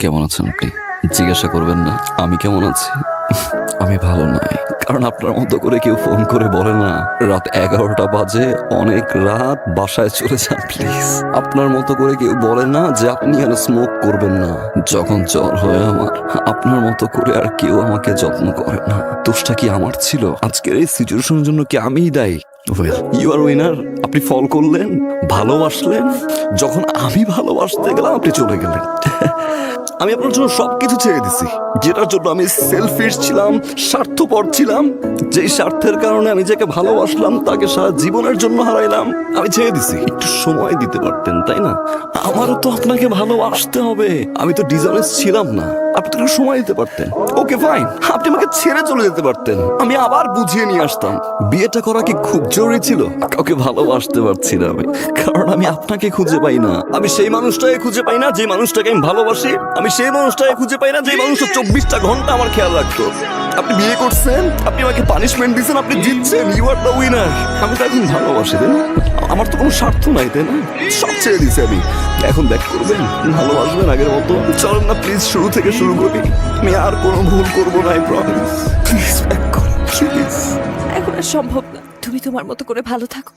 কেমন আছেন আপনি? জিজ্ঞাসা করবেন না আমি কেমন আছি? আমি ভালো নাই, কারণ আপনার মতো করে কেউ ফোন করে বলে না রাত 11টা বাজে, অনেক রাত, বাসায় চলে যান প্লিজ। আপনার মতো করে কেউ বলে না যে আপনি আর স্মোক করবেন না যখন জ্বর হয় আমার। আপনার মতো করে আর কেউ আমাকে যত্ন করে না। দোষটা কি আমার ছিল? আজকের এই সিচুয়েশনের জন্য কি আমিই দায়ী? You are winner. আপনি ফল করলেন, ভালোবাসলেন, যখন আমি ভালোবাসতে গেলাম আপনি চলে গেলেন। আমি আপনার জন্য সবকিছু ছেড়ে দিছি, যেটার জন্য আমি সেলফিশ ছিলাম, স্বার্থপর ছিলাম, যেই স্বার্থের কারণে আমি যাকে ভালোবাসলাম তাকে সারা জীবনের জন্য হারাইলাম। আমি ছেড়ে দিছি। একটু সময় দিতে পারতেন, তাই না? আমারও তো আপনাকে ভালোবাসতে হবে। আমি তো ডিসঅনেস্ট ছিলাম না, আপনি তো একটু সময় দিতে পারতেন। ওকে ফাইন, আপনি আমাকে ছেড়ে চলে যেতে পারতেন, আমি আবার বুঝিয়ে নিয়ে আসতাম। বিয়েটা করা কি খুব জরুরি ছিল? কাউকে ভালোবাসতে পারছি না আমি, কারণ আমি আপনাকে খুঁজে পাই না। আমি সেই মানুষটাকে খুঁজে পাই না যে মানুষটাকে আমি ভালোবাসি। আমি সেই মানুষটাকে খুঁজে পাই না যে মানুষটা 24টা ঘন্টা আমার খেয়াল রাখতো। আপনি বিয়ে করছেন, আপনি আমাকে পানিশমেন্ট দিচ্ছেন, আপনি জিতছেন, ইউ আর দ্য উইনার। আমি তো এখন ভালোবাসি, তাই না? আমার তো কোনো স্বার্থ নাই, তাই না? সব ছেড়ে দিছি আমি। এখন ব্যাক করবেন, ভালোবাসবেন আগের মতো? চলেন না প্লিজ, শুরু থেকে শুরু করি। আমি আর কোনো ভুল করবো না, আই প্রমিস। প্লিজ ব্যাক করুন, প্লিজ। এখন আর সম্ভব না। তুমি তোমার মতো করে ভালো থাকো।